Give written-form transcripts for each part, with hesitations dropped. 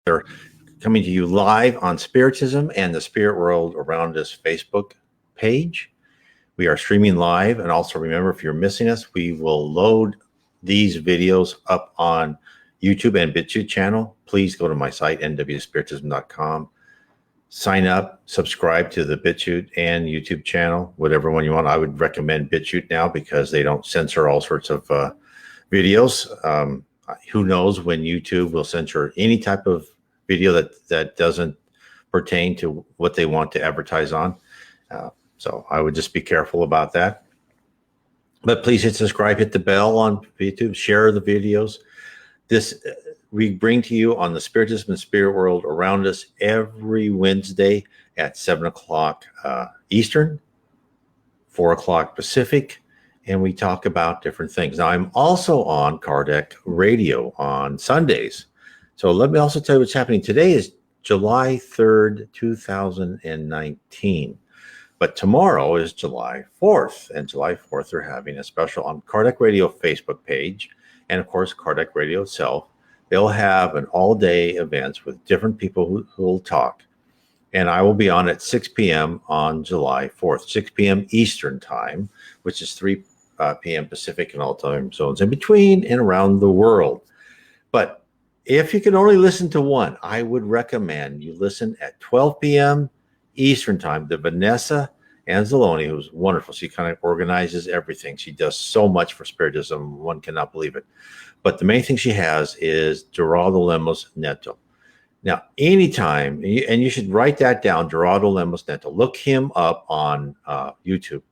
They're coming to you live on Spiritism and the Spirit World Around Us Facebook page. We are streaming live, and also remember, if you're missing us, we will load these videos up on YouTube and BitChute channel. Please go to my site, nwspiritism.com. Sign up, subscribe to the BitChute and YouTube channel, whatever one you want. I would recommend BitChute now because they don't censor all sorts of videos. Who knows when YouTube will censor any type of video that doesn't pertain to what they want to advertise on. So I would just be careful about that. But please hit subscribe, hit the bell on YouTube, share the videos. This we bring to you on the Spiritism and Spirit World Around Us every Wednesday at 7 o'clock Eastern, 4 o'clock Pacific, and we talk about different things. Now, I'm also on Kardec Radio on Sundays. So let me also tell you what's happening. Today is July 3rd, 2019. But tomorrow is July 4th, and July 4th they're having a special on Kardec Radio Facebook page, and of course Kardec Radio itself. They'll have an all-day events with different people who will talk, and I will be on at 6 p.m. on July 4th, 6 p.m. Eastern time, which is 3 p.m. Pacific and all time zones in between and around the world. But if you can only listen to one, I would recommend you listen at 12 p.m. Eastern time to Vanessa Anzalone, who's wonderful. She kind of organizes everything. She does so much for Spiritism. One cannot believe it. But the main thing she has is Geraldo Lemos Neto. Now, anytime, and you should write that down, Geraldo Lemos Neto. Look him up on YouTube.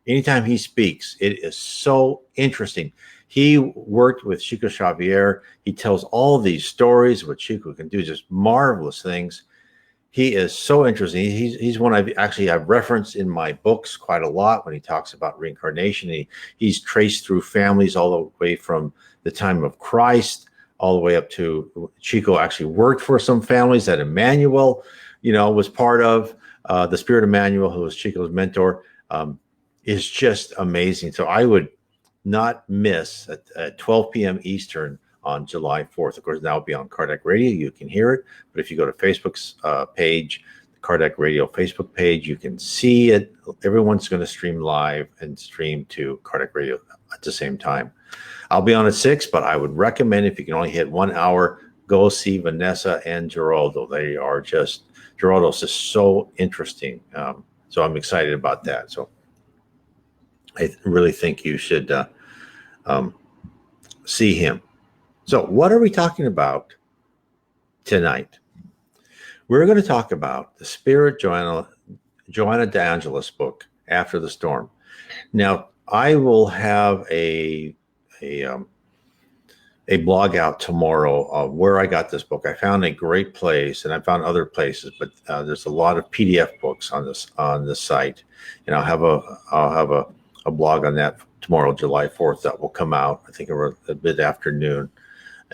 Anytime he speaks, it is so interesting. He worked with Chico Xavier. He tells all these stories, what Chico can do, just marvelous things. He is so interesting. He's one I've referenced in my books quite a lot when he talks about reincarnation. He's traced through families all the way from the time of Christ all the way up to Chico actually worked for some families that Emmanuel, was part of. The Spirit Emmanuel, who was Chico's mentor, is just amazing. So I would not miss at 12 p.m. Eastern on July 4th. Of course, now it'll be on Kardec Radio. You can hear it. But if you go to Facebook's page, the Kardec Radio Facebook page, you can see it. Everyone's going to stream live and stream to Kardec Radio at the same time. I'll be on at 6, but I would recommend, if you can only hit 1 hour, go see Vanessa and Geraldo. Geraldo's just so interesting. So I'm excited about that. So I really think you should see him. So what are we talking about tonight? We're going to talk about the Spirit Joanna de Angelis book, After the Storm. Now, I will have a blog out tomorrow of where I got this book. I found a great place, and I found other places, but there's a lot of PDF books on this site, and I'll have a blog on that tomorrow, July 4th, that will come out, I think, around a bit afternoon.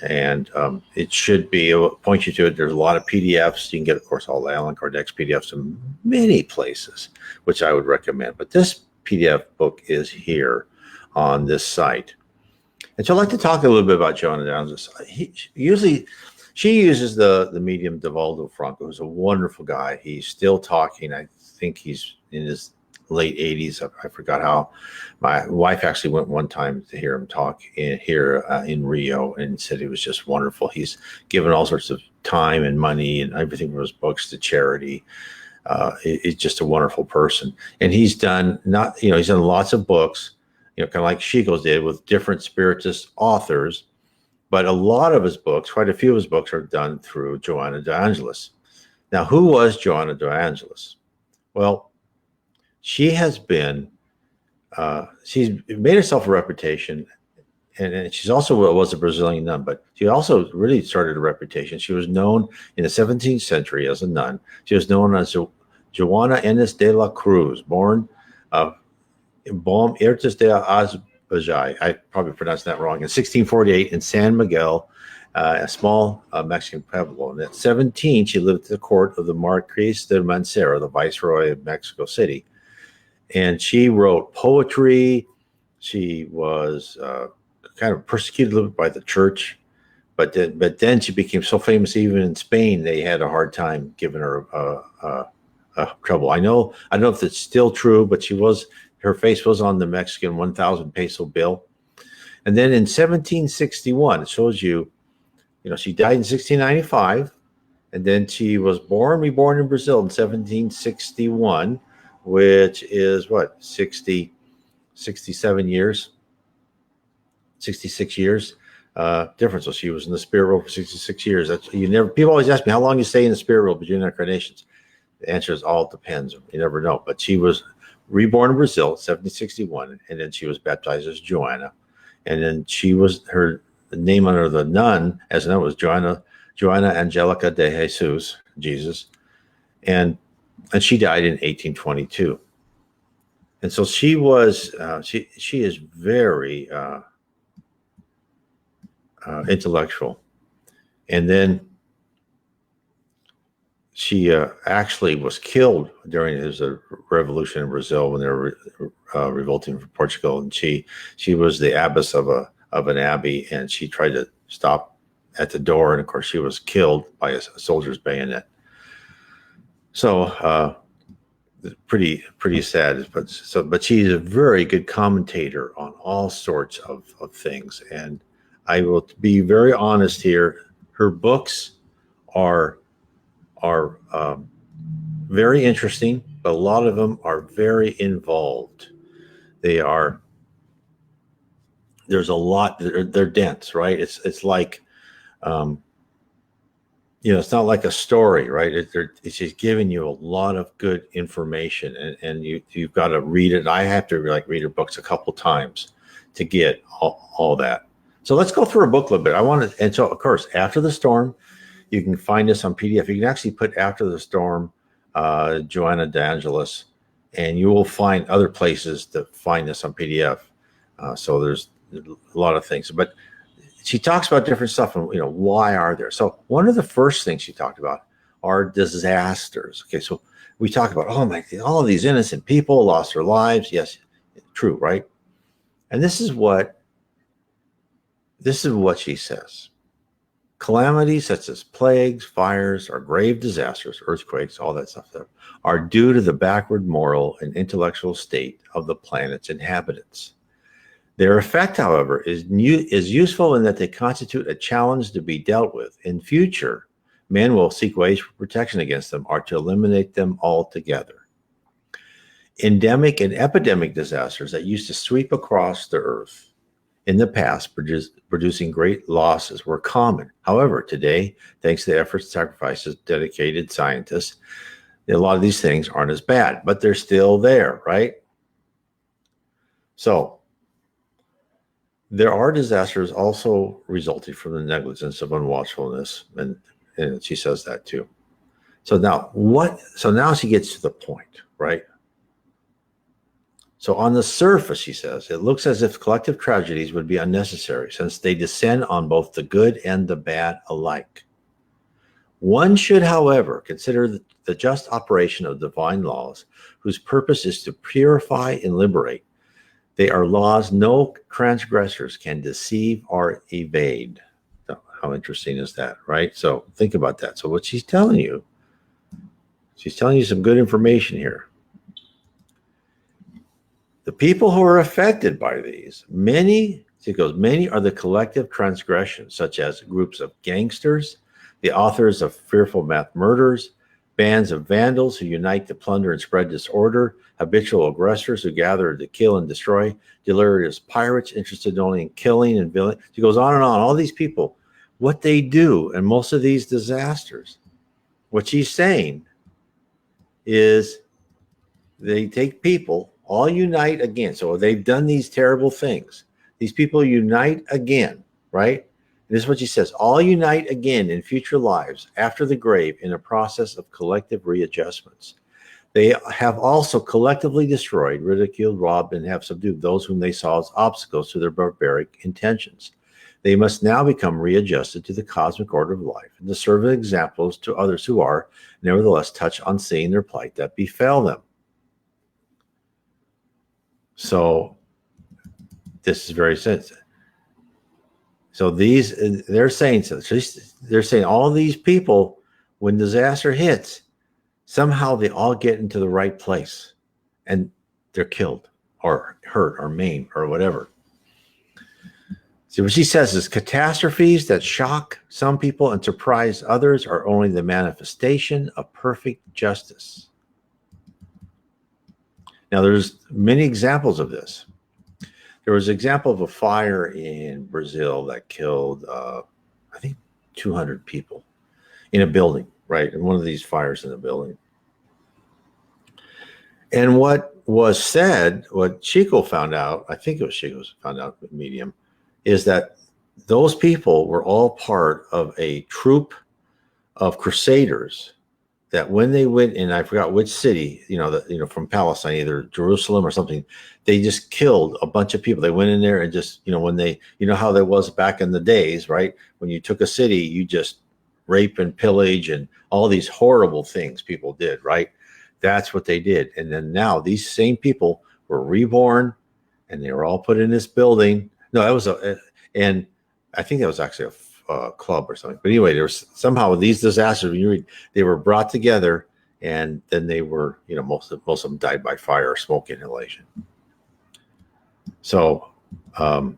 And it should be, it will point you to it. There's a lot of PDFs. You can get, of course, all the Allan Kardec's PDFs in many places, which I would recommend. But this PDF book is here on this site. And so I'd like to talk a little bit about Joanna de Angelis. She uses the medium Divaldo Franco, who's a wonderful guy. He's still talking. I think he's in his late 80s. I forgot how. My wife actually went one time to hear him talk here in Rio, and said it was just wonderful. He's given all sorts of time and money and everything from his books to charity. He's just a wonderful person, and he's done lots of books, kind of like Chico's did with different Spiritist authors. But a lot of his books, quite a few of his books, are done through Joanna de Angelis. Now, who was Joanna de Angelis? Well, she has been, she's made herself a reputation, and she's also was a Brazilian nun, but she also really started a reputation. She was known in the 17th century as a nun. She was known as Joana Enes de la Cruz, born Bom Ertes de Azbajay. I probably pronounced that wrong. In 1648 in San Miguel, a small Mexican pueblo. And at 17, she lived at the court of the Marquis de Mancera, the Viceroy of Mexico City. And she wrote poetry. She was kind of persecuted a little bit by the church, but then she became so famous, even in Spain, they had a hard time giving her trouble. I don't know if it's still true, but her face was on the Mexican 1,000 peso bill. And then in 1761, it shows you, she died in 1695, and then she was reborn in Brazil in 1761, which is what, 67 years, 66 years difference. So she was in the spirit world for 66 years. People always ask me, how long you stay in the spirit world between incarnations? The answer is all depends. You never know. But she was reborn in Brazil, 1761, and then she was baptized as Joanna. And then her name under the nun as a nun was Joanna Angelica de Jesus. And she died in 1822. And so she was, she is very intellectual. And then she actually was killed during his revolution in Brazil when they were revolting from Portugal. And she was the abbess of an abbey, and she tried to stop at the door. And of course, she was killed by a soldier's bayonet. So pretty sad. But she's a very good commentator on all sorts of things. And I will be very honest here. Her books are very interesting, but a lot of them are very involved. There's a lot. They're dense, right? It's like, it's not like a story, right? It's just giving you a lot of good information, and you've got to read it. I have to read her books a couple times to get all that. So let's go through her book a little bit. And so of course, After the Storm, you can find this on PDF. You can actually put After the Storm, Joanna de Angelis, and you will find other places to find this on PDF. So there's a lot of things, but she talks about different stuff and, why are there? So one of the first things she talked about are disasters. Okay. So we talk about, all of these innocent people lost their lives. Yes. True. Right. And this is what she says. Calamities such as plagues, fires, or grave disasters, earthquakes, all that stuff there, are due to the backward moral and intellectual state of the planet's inhabitants. Their effect, however, is useful in that they constitute a challenge to be dealt with. In future, man will seek ways for protection against them or to eliminate them altogether. Endemic and epidemic disasters that used to sweep across the earth in the past, producing great losses, were common. However, today, thanks to the efforts and sacrifices of dedicated scientists, a lot of these things aren't as bad, but they're still there, right? So, there are disasters also resulting from the negligence of unwatchfulness, and she says that too. So now she gets to the point, right? So on the surface, she says, it looks as if collective tragedies would be unnecessary since they descend on both the good and the bad alike. One should, however, consider the just operation of divine laws, whose purpose is to purify and liberate. They are laws no transgressors can deceive or evade. How interesting is that, right? So think about that. So what she's telling you some good information here. The people who are affected by these, many are the collective transgressions, such as groups of gangsters, the authors of fearful mass murders, bands of vandals who unite to plunder and spread disorder, habitual aggressors who gather to kill and destroy, delirious pirates interested only in killing and villainy. She goes on and on. All these people, what they do in most of these disasters, what she's saying is they take people, all unite again. So they've done these terrible things. These people unite again, right? This is what she says. All unite again in future lives after the grave in a process of collective readjustments. They have also collectively destroyed, ridiculed, robbed, and have subdued those whom they saw as obstacles to their barbaric intentions. They must now become readjusted to the cosmic order of life and to serve as examples to others who are, nevertheless, touched on seeing their plight that befell them. So this is very sensitive. So they're saying they're saying all these people, when disaster hits, somehow they all get into the right place, and they're killed or hurt or maimed or whatever. So what she says is catastrophes that shock some people and surprise others are only the manifestation of perfect justice. Now, there's many examples of this. There was an example of a fire in Brazil that killed, I think, 200 people in a building, right? In one of these fires in a building. And what was said, what Chico found out, I think it was Chico found out with Medium, is that those people were all part of a troop of crusaders that when they went in, I forgot which city, from Palestine, either Jerusalem or something, they just killed a bunch of people. They went in there and just, when they, how that was back in the days, right? When you took a city, you just rape and pillage and all these horrible things people did, right? That's what they did. And then now these same people were reborn and they were all put in this building. No, that was and I think that was actually a club or something. But anyway, there was somehow these disasters, when you read, they were brought together, and then they were, most of them died by fire or smoke inhalation. So I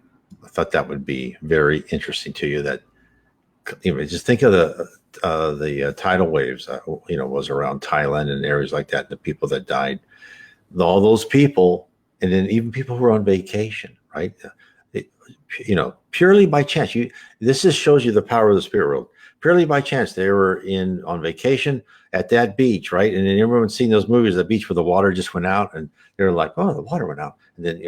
thought that would be very interesting to you. That just think of the tidal waves that was around Thailand and areas like that. The people that died, all those people, and then even people who were on vacation, right? Purely by chance. This just shows you the power of the spirit world. Purely by chance, they were on vacation at that beach, right? And then everyone's seen those movies, the beach where the water just went out, and they're like, "Oh, the water went out." And then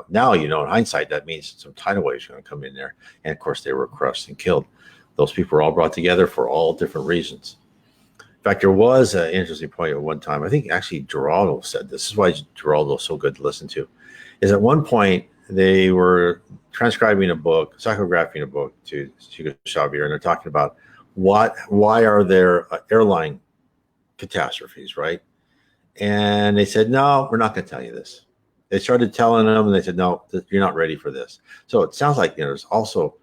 now in hindsight, that means some tidal waves are going to come in there, and of course they were crushed and killed. Those people were all brought together for all different reasons. In fact, there was an interesting point at one time. I think actually Geraldo said this. This is why Geraldo is so good to listen to. Is at one point they were transcribing a book, psychographing a book to Chico Xavier, and they're talking about why are there airline catastrophes, right? And they said, no, we're not going to tell you this. They started telling them, and they said, no, you're not ready for this. So it sounds like there's also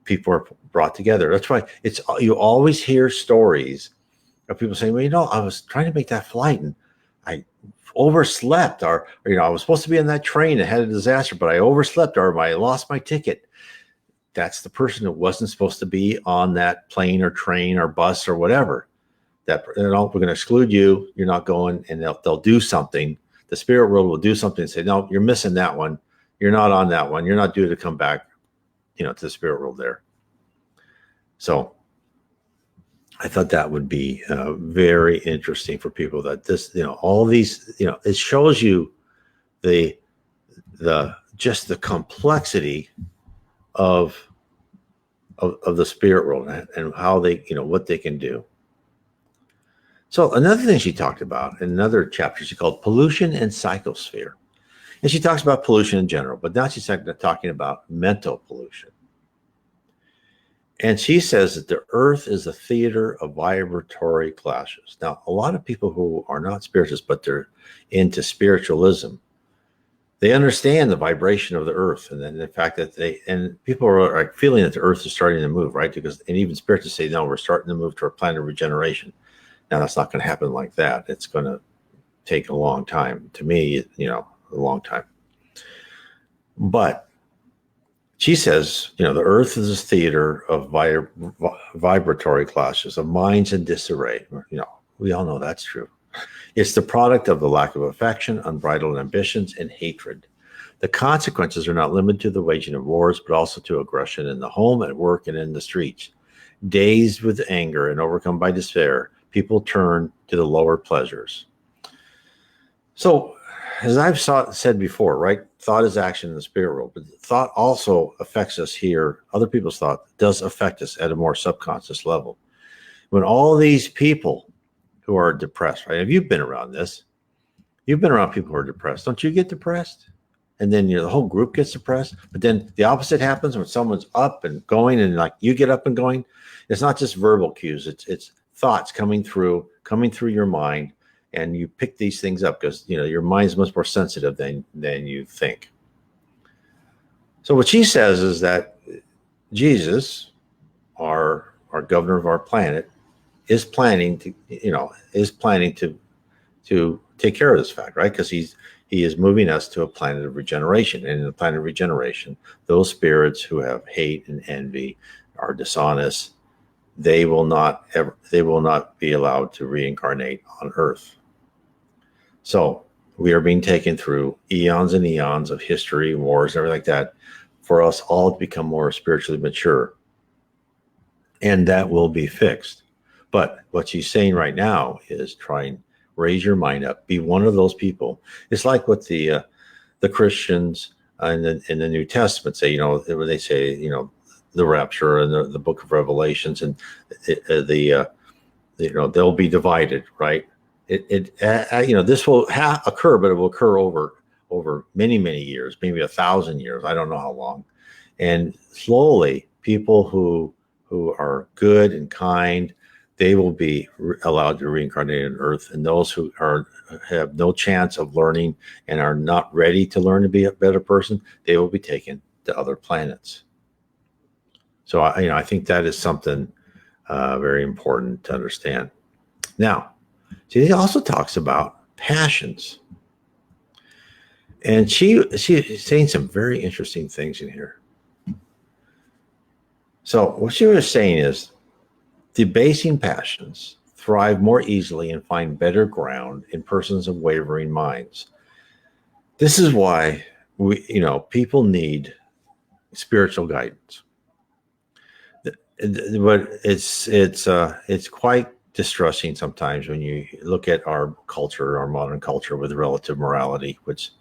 people are brought together. That's why you always hear stories of people saying, well, I was trying to make that flight and I overslept, or I was supposed to be on that train that had a disaster, but I overslept, or I lost my ticket. That's the person that wasn't supposed to be on that plane or train or bus or whatever. That we're going to exclude you. You're not going, and they'll do something. The spirit world will do something and say, no, you're missing that one. You're not on that one. You're not due to come back, to the spirit world there. So I thought that would be very interesting for people, that this, all these, it shows you the just the complexity of the spirit world and how they, what they can do. So another thing she talked about in another chapter, she called pollution and psychosphere. And she talks about pollution in general, but now she's talking about mental pollution. And she says that the earth is a theater of vibratory clashes. Now, a lot of people who are not spiritists, but they're into spiritualism, they understand the vibration of the earth, and then the fact that people are like feeling that the earth is starting to move, right? And even spiritists say, no, we're starting to move to a planet of regeneration. Now, that's not going to happen like that. It's going to take a long time. To me, a long time. But she says, the earth is a theater of vibratory clashes, of minds in disarray. We all know that's true. It's the product of the lack of affection, unbridled ambitions, and hatred. The consequences are not limited to the waging of wars, but also to aggression in the home, at work, and in the streets. Dazed with anger and overcome by despair, people turn to the lower pleasures. So, as I've said before, right? Thought is action in the spirit world, but thought also affects us here. Other people's thought does affect us at a more subconscious level. When all these people who are depressed, right? Have you been around this? You've been around people who are depressed. Don't you get depressed? And then the whole group gets depressed. But then the opposite happens when someone's up and going, and like you get up and going. It's not just verbal cues. It's thoughts coming through your mind. And you pick these things up because, your mind's much more sensitive than you think. So what she says is that Jesus, our governor of our planet, is planning to take care of this fact, right? Because he is moving us to a planet of regeneration, and in the planet of regeneration, those spirits who have hate and envy, are dishonest, they will not be allowed to reincarnate on Earth. So we are being taken through eons and eons of history, wars, and everything like that, for us all to become more spiritually mature, and that will be fixed. But what she's saying right now is try and raise your mind up, be one of those people. It's like what the Christians in the New Testament say, when they say, the rapture and the book of Revelations, and they'll be divided, right? This will occur, but it will occur over many, many years, maybe 1,000 years. I don't know how long. And slowly, people who are good and kind, they will be allowed to reincarnate on Earth, and those who have no chance of learning and are not ready to learn to be a better person, they will be taken to other planets. So I think that is something very important to understand. Now, see, he also talks about passions, and she's saying some very interesting things in here. So what she was saying is, debasing passions thrive more easily and find better ground in persons of wavering minds. This is why people need spiritual guidance. But it's quite distressing sometimes when you look at our culture, our modern culture, with relative morality, which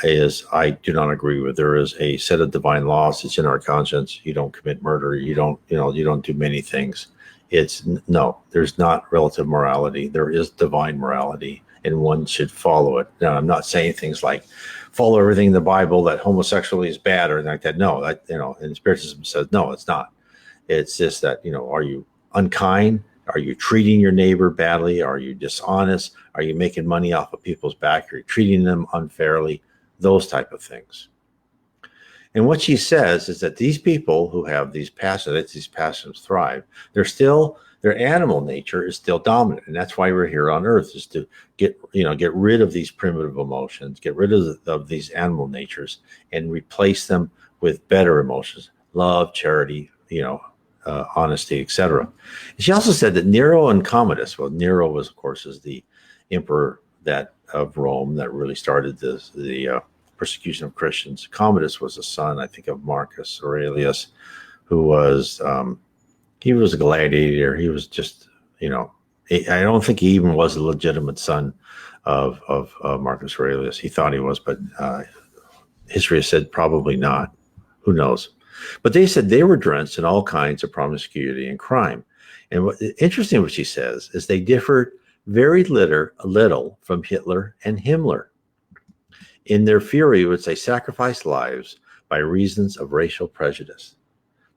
I do not agree with. There is a set of divine laws. It's in our conscience. You don't commit murder. You don't do many things. There's not relative morality. There is divine morality, and one should follow it. Now, I'm not saying things like follow everything in the Bible, that homosexuality is bad or anything like that. No, and Spiritism says, no, it's not. It's just that, are you unkind? Are you treating your neighbor badly? Are you dishonest? Are you making money off of people's back? Are you treating them unfairly? Those type of things. And what she says is that these people who have these passions thrive. Their animal nature is still dominant, and that's why we're here on Earth, is to get rid of these primitive emotions, get rid of these animal natures, and replace them with better emotions: love, charity, honesty, etc. She also said that Nero and Commodus. Well, Nero was, of course, is the emperor of Rome that really started the persecution of Christians. Commodus was a son, I think, of Marcus Aurelius, who was he was a gladiator. He was just, I don't think he even was a legitimate son of Marcus Aurelius. He thought he was, but history has said probably not. Who knows? But they said they were drenched in all kinds of promiscuity and crime. And interesting what she says is they differed very little from Hitler and Himmler in their fury, which they sacrificed lives by reasons of racial prejudice.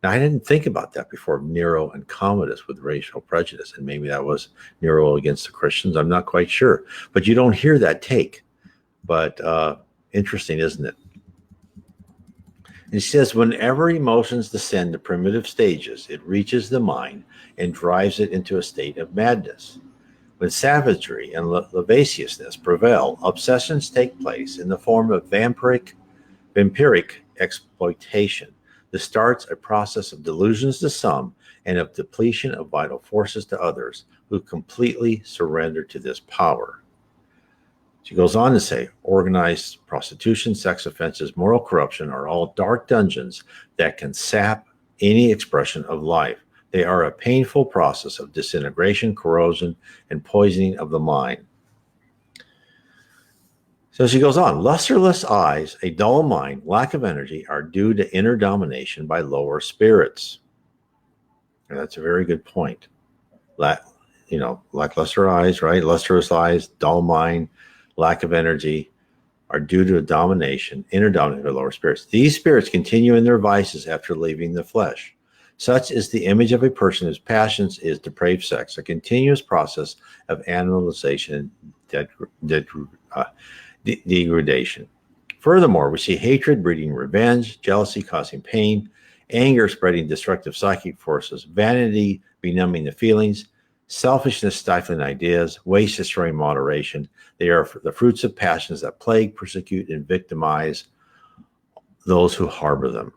Now, I didn't think about that before, Nero and Commodus with racial prejudice, and maybe that was Nero against the Christians. I'm not quite sure, but you don't hear that take. But interesting, isn't it? And she says, whenever emotions descend to primitive stages, it reaches the mind and drives it into a state of madness. When savagery and lasciviousness prevail, obsessions take place in the form of vampiric exploitation. This starts a process of delusions to some and of depletion of vital forces to others who completely surrender to this power. She goes on to say, organized prostitution, sex offenses, moral corruption are all dark dungeons that can sap any expression of life. They are a painful process of disintegration, corrosion, and poisoning of the mind. So she goes on, lustreless eyes, a dull mind, lack of energy are due to inner domination by lower spirits. And that's a very good point. Lackluster eyes, right? Lustreless eyes, dull mind, lack of energy are due to inner domination by lower spirits. These spirits continue in their vices after leaving the flesh. Such is the image of a person whose passions is depraved sex, a continuous process of animalization and degradation. Furthermore, we see hatred breeding revenge, jealousy causing pain, anger spreading destructive psychic forces, vanity benumbing the feelings, selfishness stifling ideas, waste destroying moderation. They are the fruits of passions that plague, persecute, and victimize those who harbor them.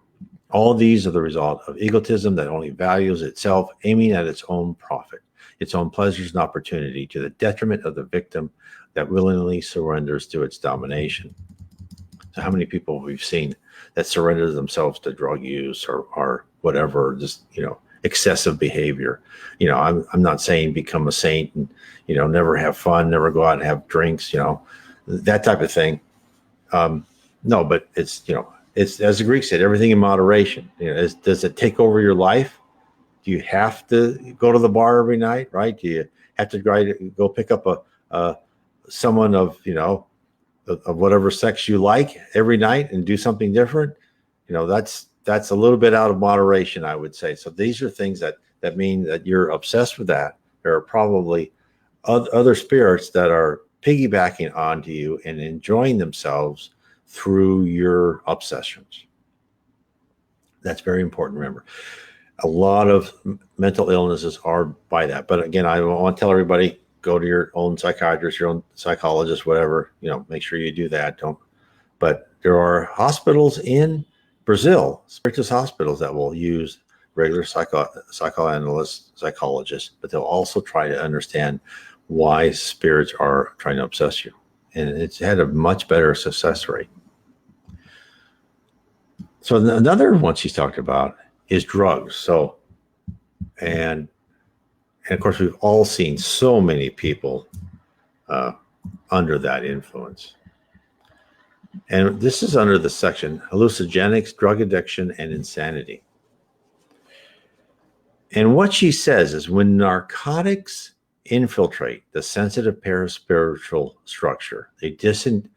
All these are the result of egotism that only values itself, aiming at its own profit, its own pleasures and opportunity, to the detriment of the victim that willingly surrenders to its domination. So how many people we've seen that surrender themselves to drug use or whatever, just, excessive behavior. I'm not saying become a saint and, never have fun, never go out and have drinks, that type of thing. No, but it's as the Greek said, everything in moderation. Does it take over your life? Do you have to go to the bar every night, right? Do you have to go pick up someone of whatever sex you like every night and do something different? That's a little bit out of moderation, I would say. So these are things that mean that you're obsessed with that. There are probably other spirits that are piggybacking onto you and enjoying themselves through your obsessions. That's very important. Remember, a lot of mental illnesses are by that. But again, I want to tell everybody, go to your own psychiatrist, your own psychologist, whatever, make sure you do that. But there are hospitals in Brazil, Spiritist hospitals, that will use regular psychoanalysts, psychologists, but they'll also try to understand why spirits are trying to obsess you. And it's had a much better success rate. So another one she's talked about is drugs. So, and of course, we've all seen so many people under that influence. And this is under the section hallucinogenics, drug addiction, and insanity. And what she says is when narcotics infiltrate the sensitive paraspiritual structure, they disintegrate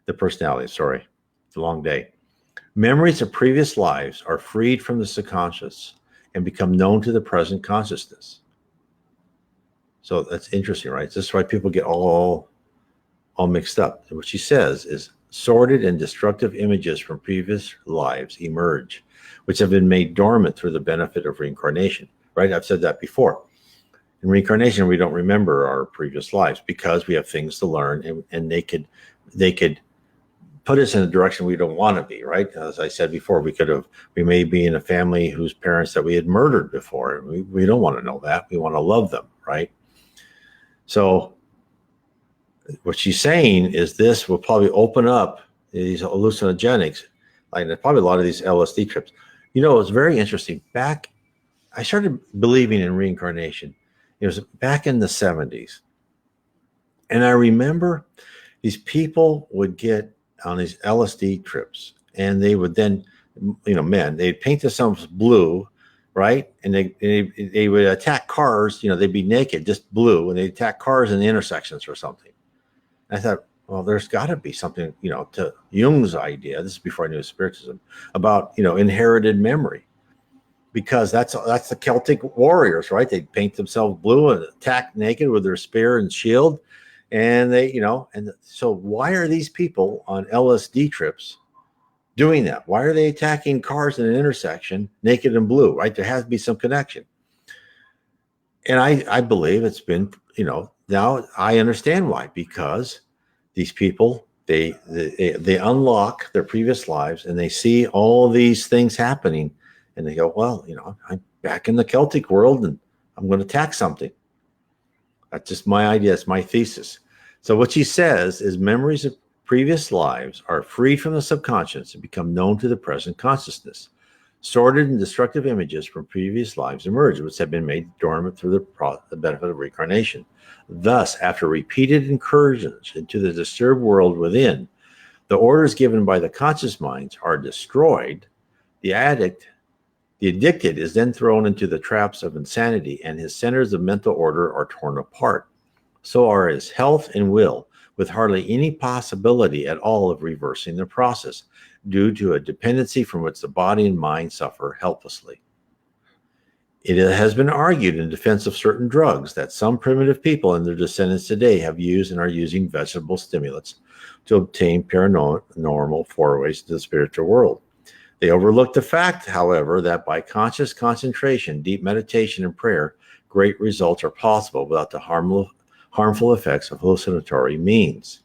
the personality. Sorry, it's a long day. Memories of previous lives are freed from the subconscious and become known to the present consciousness. So that's interesting, right? This is why people get all mixed up. And what she says is sordid and destructive images from previous lives emerge, which have been made dormant through the benefit of reincarnation, right? I've said that before. In reincarnation, we don't remember our previous lives because we have things to learn, and they could put us in a direction we don't want to be, right? As I said before, we may be in a family whose parents that we had murdered before. We don't want to know that. We want to love them, right? So what she's saying is this will probably open up these hallucinogenics, like probably a lot of these LSD trips. It's very interesting. I started believing in reincarnation. It was back in the 70s. And I remember these people would get on these LSD trips, and they would then, they'd paint themselves blue, right? And they would attack cars, they'd be naked, just blue, and they'd attack cars in the intersections or something. And I thought, well, there's got to be something, to Jung's idea, this is before I knew Spiritism, about, inherited memory. Because that's the Celtic warriors, right? They paint themselves blue and attack naked with their spear and shield. And so why are these people on LSD trips doing that? Why are they attacking cars in an intersection naked and blue, right? There has to be some connection. And I believe it's been, now I understand why, because these people, they unlock their previous lives and they see all these things happening and they go, well, I'm back in the Celtic world and I'm going to attack something. That's just my idea. It's my thesis. So what she says is memories of previous lives are freed from the subconscious and become known to the present consciousness. Sordid and destructive images from previous lives emerge, which have been made dormant through the benefit of reincarnation. Thus, after repeated incursions into the disturbed world within, the orders given by the conscious minds are destroyed. The addicted is then thrown into the traps of insanity, and his centers of mental order are torn apart. So are his health and will, with hardly any possibility at all of reversing the process, due to a dependency from which the body and mind suffer helplessly. It has been argued in defense of certain drugs that some primitive people and their descendants today have used and are using vegetable stimulants to obtain paranormal forays to the spiritual world. They overlook the fact, however, that by conscious concentration, deep meditation, and prayer, great results are possible without the harmful effects of hallucinatory means.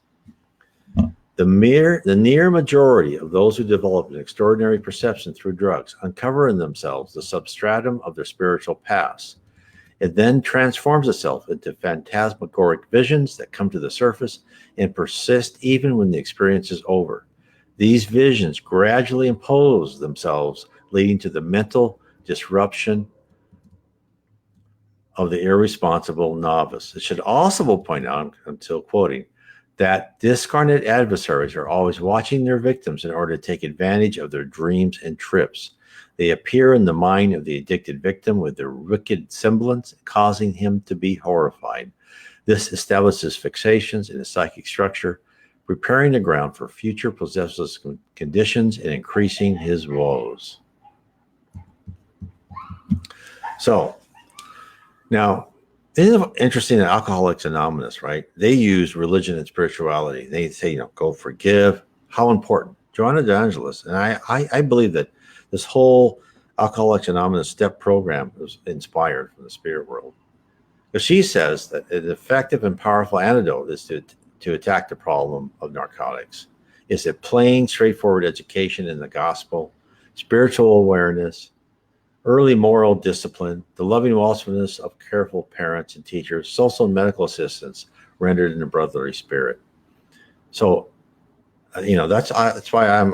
The near majority of those who develop an extraordinary perception through drugs uncover in themselves the substratum of their spiritual past. It then transforms itself into phantasmagoric visions that come to the surface and persist even when the experience is over. These visions gradually impose themselves, leading to the mental disruption of the irresponsible novice. It should also point out, until quoting, that discarnate adversaries are always watching their victims in order to take advantage of their dreams and trips. They appear in the mind of the addicted victim with their wicked semblance, causing him to be horrified. This establishes fixations in his psychic structure, preparing the ground for future possessive conditions and increasing his woes. So, now, isn't it interesting that Alcoholics Anonymous, right? They use religion and spirituality. They say, go forgive. How important? Joanna de Angelis, and I believe that this whole Alcoholics Anonymous step program was inspired from the spirit world. Because she says that an effective and powerful antidote is to attack the problem of narcotics. Is it plain, straightforward education in the gospel, spiritual awareness, early moral discipline, the loving watchfulness of careful parents and teachers, social and medical assistance rendered in a brotherly spirit. So, that's why I'm,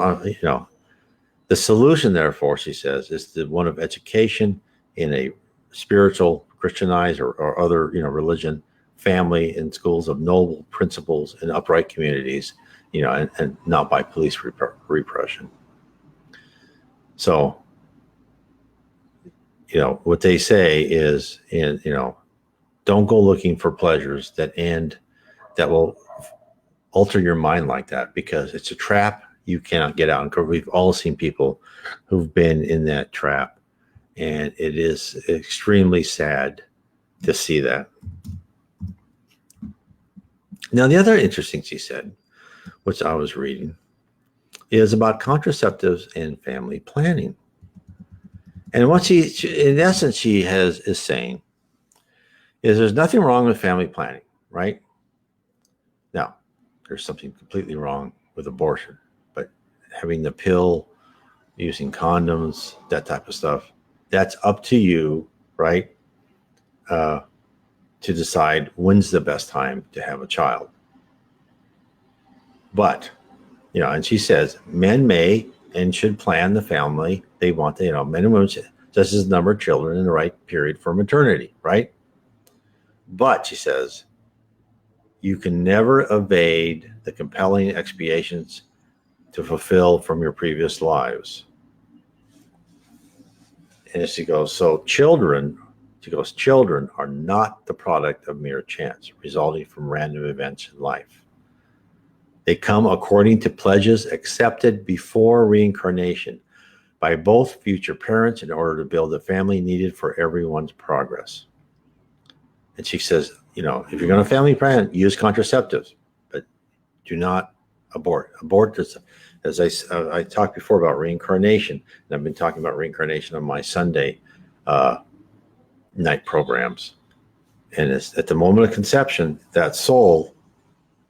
the solution, therefore, she says, is the one of education in a spiritual, Christianized or other, religion, family, and schools of noble principles and upright communities, and not by police repression. So, what they say is, don't go looking for pleasures that will alter your mind like that, because it's a trap you cannot get out. And we've all seen people who've been in that trap, and it is extremely sad to see that. Now, the other interesting she said, which I was reading, is about contraceptives and family planning. And what she in essence, she is saying is there's nothing wrong with family planning, right? Now, there's something completely wrong with abortion, but having the pill, using condoms, that type of stuff, that's up to you, right? To decide when's the best time to have a child. But, and she says men may and should plan the family they want to, men and women, just as number of children in the right period for maternity, right? But she says, you can never evade the compelling expiations to fulfill from your previous lives. And she goes, children are not the product of mere chance, resulting from random events in life. They come according to pledges accepted before reincarnation by both future parents in order to build the family needed for everyone's progress. And she says, if you're going to family plan, use contraceptives, but do not abort. Abort is, as I talked before about reincarnation, and I've been talking about reincarnation on my Sunday night programs. And it's at the moment of conception, that soul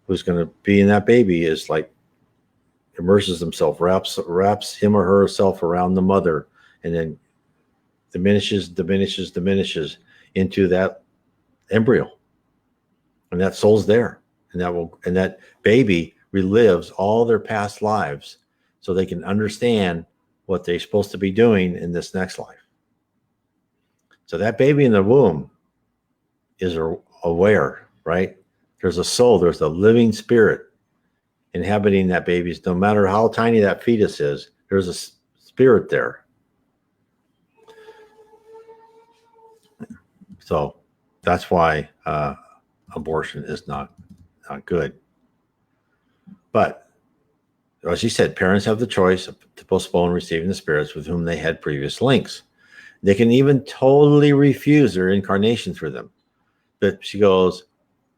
who's going to be in that baby is like immerses himself, wraps him or herself around the diminishes, and then diminishes into that embryo, and that soul's there, and that baby relives all their past lives so they can understand what they're supposed to be doing in this next life. So that baby in the womb is aware, right? There's a soul, there's a living spirit inhabiting that baby. No matter how tiny that fetus is, there's a spirit there. So that's why abortion is not good. But as she said, parents have the choice to postpone receiving the spirits with whom they had previous links. They can even totally refuse their incarnation for them. But she goes,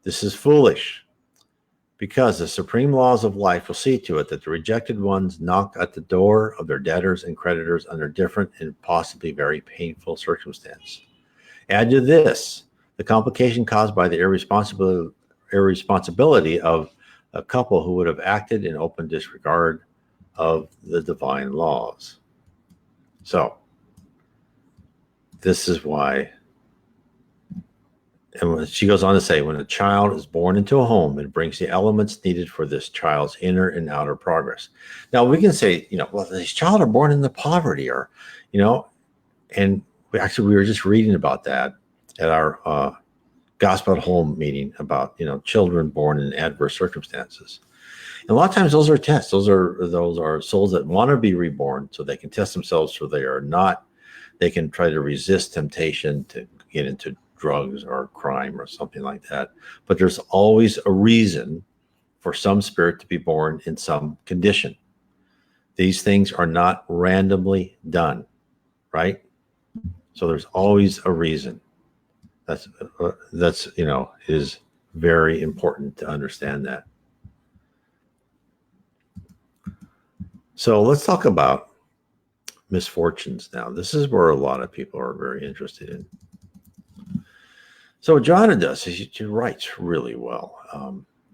this is foolish, because the supreme laws of life will see to it that the rejected ones knock at the door of their debtors and creditors under different and possibly very painful circumstances. Add to this the complication caused by the irresponsibility of a couple who would have acted in open disregard of the divine laws. So, this is why. And when she goes on to say, when a child is born into a home, it brings the elements needed for this child's inner and outer progress. Now, we can say, well, this child are born into poverty, or, and we were just reading about that at our Gospel at Home meeting about, children born in adverse circumstances. And a lot of times those are tests. Those are souls that want to be reborn so they can test themselves so they are not. They can try to resist temptation to get into drugs or crime or something like that. But there's always a reason for some spirit to be born in some condition. These things are not randomly done, right? So there's always a reason. That's is very important to understand that. So let's talk about misfortunes now. This is where a lot of people are very interested in. So what Joanna does is she writes really well,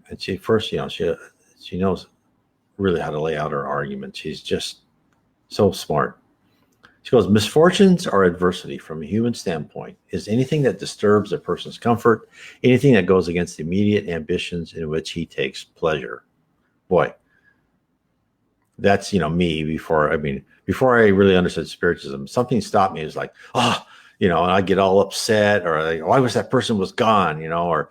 and she first, she knows really how to lay out her argument. She's just so smart. She goes, misfortunes are adversity from a human standpoint is anything that disturbs a person's comfort, anything that goes against the immediate ambitions in which he takes pleasure. Boy, that's, me before I really understood Spiritism. Something stopped me. It was like, and I get all upset, or like, I wish that person was gone, or,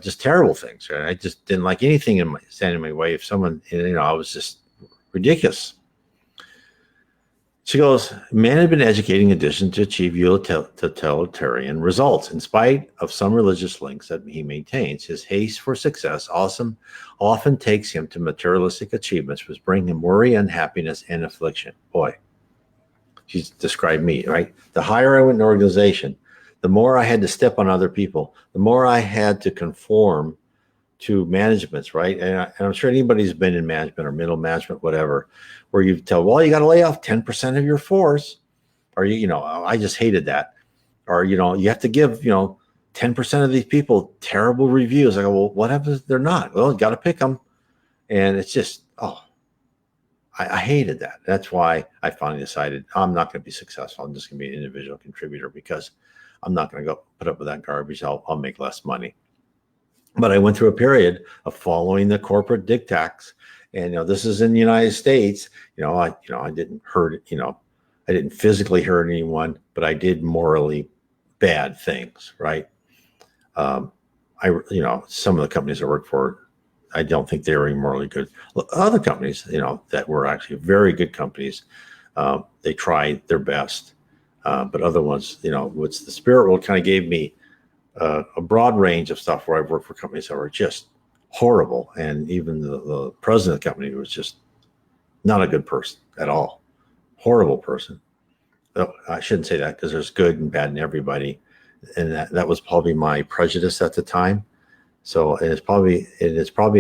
just terrible things. Right? I just didn't like anything standing in my way. If someone, I was just ridiculous. She goes, man had been educating addition to achieve utilitarian results. In spite of some religious links that he maintains, his haste for success often takes him to materialistic achievements, which bring him worry, unhappiness, and affliction. Boy, she's described me, right? The higher I went in organization, the more I had to step on other people, the more I had to conform to managements, right? And I'm sure anybody's been in management or middle management, whatever, where you tell, well, you got to lay off 10% of your force, or I just hated that, or you have to give 10% of these people terrible reviews. I go, well, what happens if they're not? Well, you got to pick them, and it's just I hated that. That's why I finally decided I'm not going to be successful. I'm just going to be an individual contributor, because I'm not going to go put up with that garbage. I'll make less money. But I went through a period of following the corporate diktats, and this is in the United States. I didn't hurt. I didn't physically hurt anyone, but I did morally bad things. Right. Some of the companies I worked for, I don't think they were morally good. Other companies, that were actually very good companies, they tried their best. But other ones, which the spirit world kind of gave me a broad range of stuff where I've worked for companies that were just horrible. And even the president of the company was just not a good person at all. Horrible person. I shouldn't say that, because there's good and bad in everybody. And that was probably my prejudice at the time. So it's probably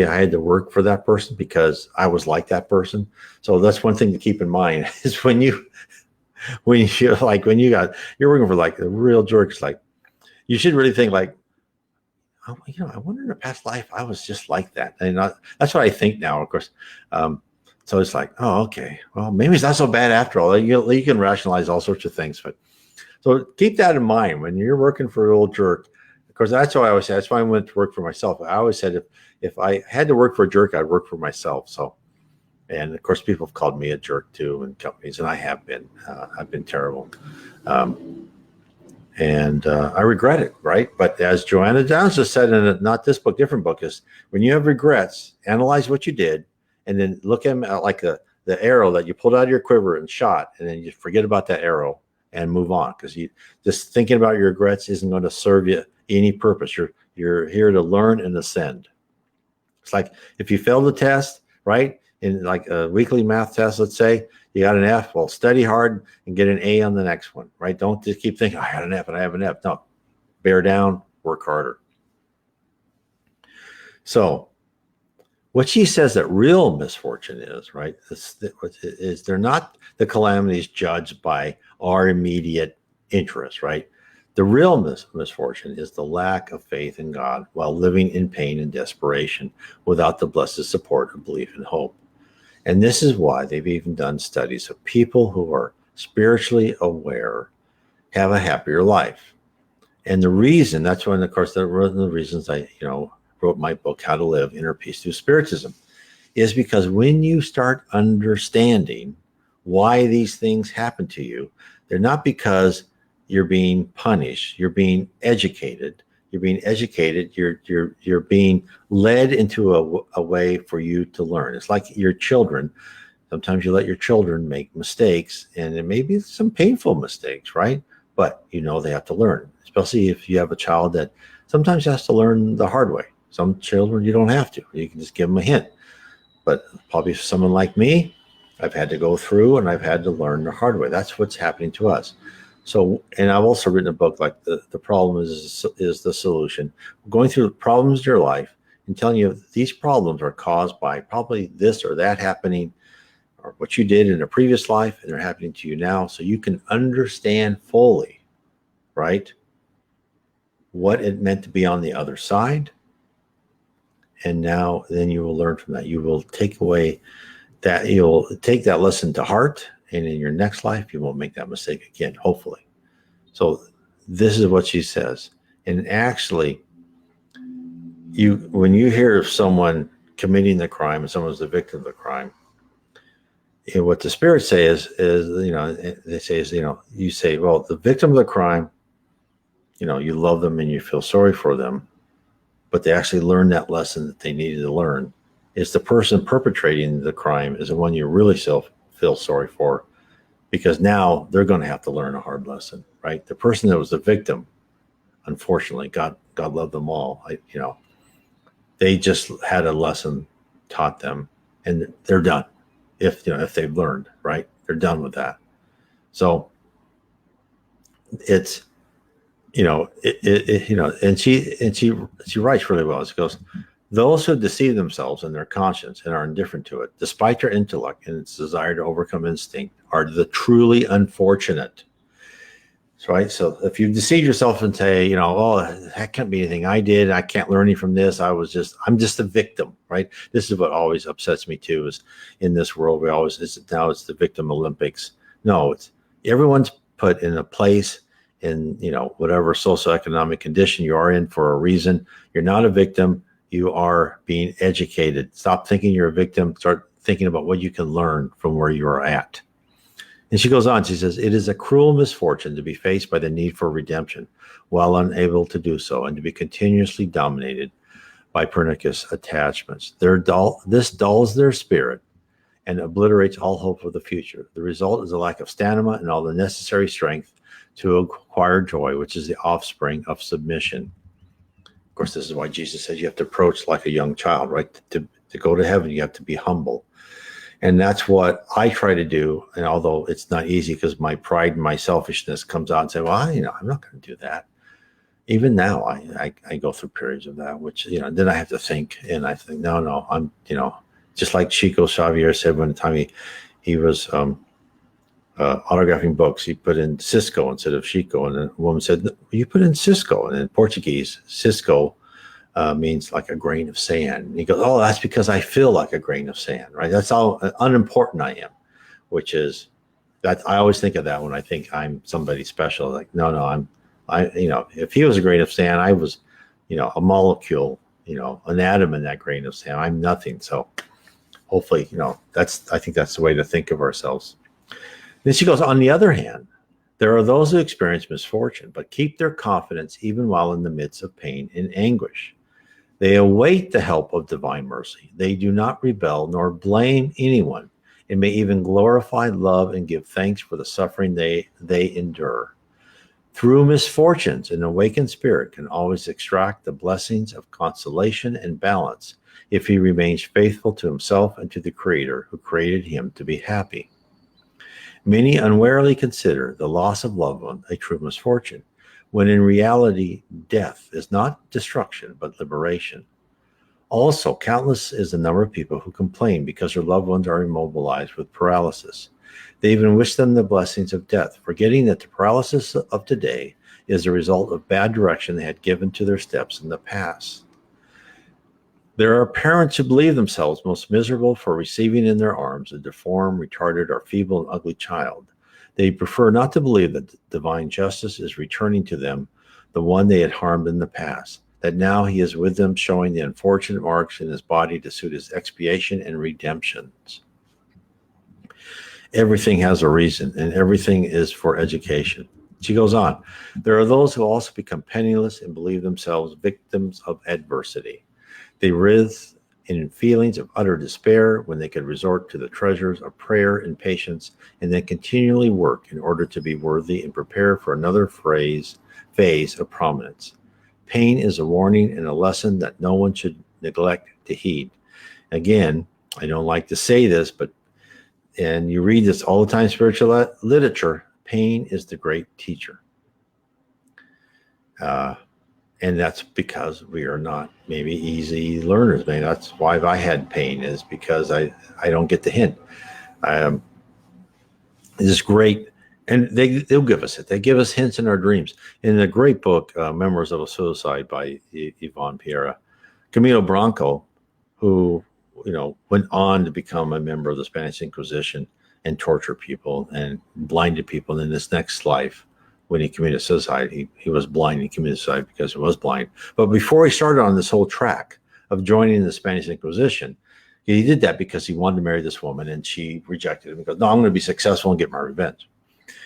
I had to work for that person because I was like that person. So that's one thing to keep in mind is when you're working for like a real jerk, it's like, you should really think like, I wonder in a past life I was just like that. And that's what I think now, of course. So it's like, oh, okay, well, maybe it's not so bad after all. You can rationalize all sorts of things. But so keep that in mind when you're working for an old jerk. Of course, that's why I always say, that's why I went to work for myself. I always said if I had to work for a jerk, I'd work for myself. So, and of course, people have called me a jerk too in companies, and I have been. I've been terrible. And I regret it, right? But as Joanna de Angelis said in not this book, different book, is when you have regrets, analyze what you did, and then look at them like the arrow that you pulled out of your quiver and shot, and then you forget about that arrow and move on, because you just thinking about your regrets isn't going to serve you any purpose. You're here to learn and ascend. It's like if you fail the test, right? in like a weekly math test, let's say you got an F, well, study hard and get an A on the next one, right? Don't just keep thinking, I got an F and I have an F. No, bear down, work harder. So what she says that real misfortune is, right, is they're not the calamities judged by our immediate interest, right? The real misfortune is the lack of faith in God while living in pain and desperation without the blessed support of belief and hope. And this is why they've even done studies of people who are spiritually aware have a happier life. And the reason, that's when, of course, one of the reasons I, wrote my book, How to Live Inner Peace Through Spiritism, is because when you start understanding why these things happen to you, they're not because you're being punished, you're being educated. You're being educated. You're being led into a way for you to learn. It's like your children. Sometimes you let your children make mistakes, and it may be some painful mistakes, right? But they have to learn, especially if you have a child that sometimes has to learn the hard way. Some children you don't have to. You can just give them a hint. But probably for someone like me, I've had to go through and I've had to learn the hard way. That's what's happening to us. So, and I've also written a book like the problem is the solution. Going through the problems of your life and telling you these problems are caused by probably this or that happening or what you did in a previous life and they're happening to you now. So you can understand fully, right, what it meant to be on the other side. And now then you will learn from that. You will take away that, you'll take that lesson to heart. And in your next life, you won't make that mistake again, hopefully. So this is what she says. And actually, when you hear of someone committing the crime and someone's the victim of the crime, what the spirits say is they say is, you say, well, the victim of the crime, you love them and you feel sorry for them, but they actually learned that lesson that they needed to learn. It's the person perpetrating the crime is the one you really feel sorry for, because now they're going to have to learn a hard lesson, right? The person that was the victim, unfortunately, God loved them all. They just had a lesson taught them, and they're done. If they've learned, right, they're done with that. So it's, and she writes really well. She goes, those who deceive themselves in their conscience and are indifferent to it, despite their intellect and its desire to overcome instinct, are the truly unfortunate. Right? So if you deceive yourself and say, that can't be anything I did, I can't learn anything from this, I'm just a victim, right? This is what always upsets me too, is in this world, now it's the victim Olympics. No, it's everyone's put in a place in, whatever socioeconomic condition you are in for a reason. You're not a victim. You are being educated. Stop thinking you're a victim. Start thinking about what you can learn from where you are at. And she goes on, she says, it is a cruel misfortune to be faced by the need for redemption while unable to do so and to be continuously dominated by pernicious attachments. This dulls their spirit and obliterates all hope for the future. The result is a lack of stamina and all the necessary strength to acquire joy, which is the offspring of submission. Of course, this is why Jesus says you have to approach like a young child, right? To go to heaven, you have to be humble. And that's what I try to do. And although it's not easy because my pride and my selfishness comes out and say, well, I'm not going to do that. Even now, I go through periods of that, which, then I have to think. And I think, no, I'm, just like Chico Xavier said one time he was autographing books, he put in Cisco instead of Chico. And the woman said, you put in Cisco. And in Portuguese, Cisco means like a grain of sand. And he goes, oh, that's because I feel like a grain of sand, right? That's how unimportant I am, which is that I always think of that when I think I'm somebody special. Like, no, if he was a grain of sand, I was, a molecule, an atom in that grain of sand. I'm nothing. So hopefully, I think that's the way to think of ourselves. Then she goes, on the other hand, there are those who experience misfortune, but keep their confidence even while in the midst of pain and anguish. They await the help of divine mercy. They do not rebel nor blame anyone, and may even glorify, love, and give thanks for the suffering they endure. Through misfortunes, an awakened spirit can always extract the blessings of consolation and balance if he remains faithful to himself and to the Creator who created him to be happy. Many unwarily consider the loss of loved one a true misfortune, when in reality, death is not destruction but liberation. Also, countless is the number of people who complain because their loved ones are immobilized with paralysis. They even wish them the blessings of death, forgetting that the paralysis of today is the result of bad direction they had given to their steps in the past. There are parents who believe themselves most miserable for receiving in their arms a deformed, retarded, or feeble and ugly child. They prefer not to believe that divine justice is returning to them the one they had harmed in the past, that now he is with them, showing the unfortunate marks in his body to suit his expiation and redemptions. Everything has a reason, and everything is for education. She goes on, there are those who also become penniless and believe themselves victims of adversity. They writhe in feelings of utter despair when they could resort to the treasures of prayer and patience, and then continually work in order to be worthy and prepare for another phase of prominence. Pain is a warning and a lesson that no one should neglect to heed. Again, I don't like to say this, and you read this all the time in spiritual literature, pain is the great teacher. And that's because we are not maybe easy learners. Maybe that's why I had pain, is because I don't get the hint. It's great. And they'll give us it. They give us hints in our dreams. In the great book, Memoirs of a Suicide by Yvonne Pereira, Camilo Branco, who went on to become a member of the Spanish Inquisition and torture people and blinded people in this next life. When he committed suicide, he was blind. He committed suicide because he was blind. But before he started on this whole track of joining the Spanish Inquisition, he did that because he wanted to marry this woman, and she rejected him. He goes, no, I'm going to be successful and get my revenge.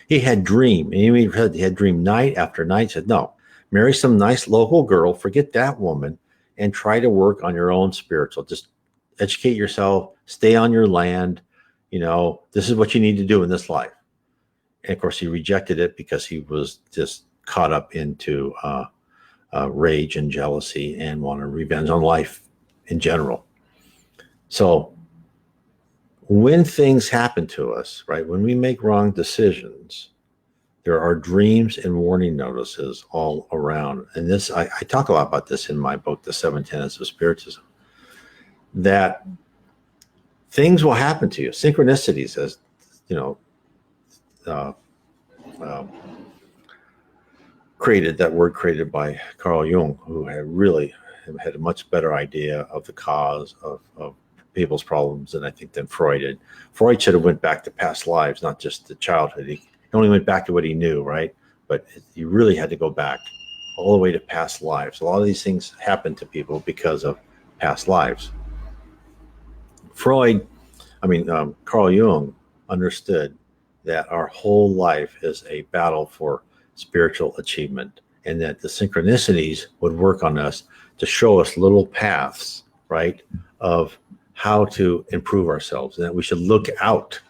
He had dreamed, and he had dreamed night after night, said, no, marry some nice local girl, forget that woman, and try to work on your own spiritual. Just educate yourself, stay on your land. This is what you need to do in this life. And of course, he rejected it because he was just caught up into rage and jealousy and wanted revenge on life in general. So when things happen to us, right, when we make wrong decisions, there are dreams and warning notices all around. And this, I talk a lot about this in my book, The 7 Tenets of Spiritism, that things will happen to you. Synchronicities, as created by Carl Jung, who had a much better idea of the cause of people's problems than Freud did. Freud should have went back to past lives, not just to childhood. He only went back to what he knew, right? But he really had to go back all the way to past lives. A lot of these things happen to people because of past lives. Carl Jung understood that our whole life is a battle for spiritual achievement, and that the synchronicities would work on us to show us little paths, right, of how to improve ourselves, and that we should look out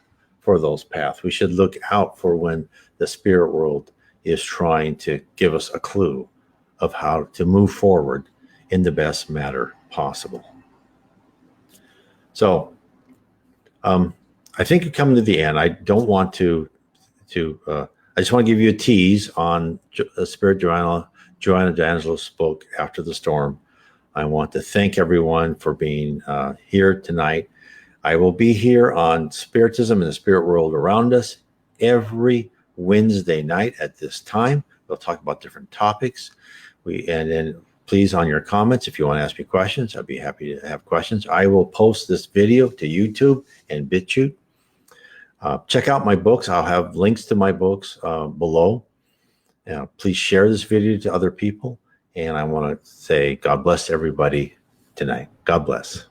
for those paths. We should look out for when the spirit world is trying to give us a clue of how to move forward in the best manner possible. So, I think you're coming to the end. I don't want to. I just want to give you a tease on Spirit Joanna de Angelis book, After the Storm. I want to thank everyone for being here tonight. I will be here on Spiritism and the Spirit World Around Us every Wednesday night at this time. We'll talk about different topics. And then please, on your comments, if you want to ask me questions, I'd be happy to have questions. I will post this video to YouTube and BitChute. Check out my books. I'll have links to my books below. Please share this video to other people. And I want to say God bless everybody tonight. God bless.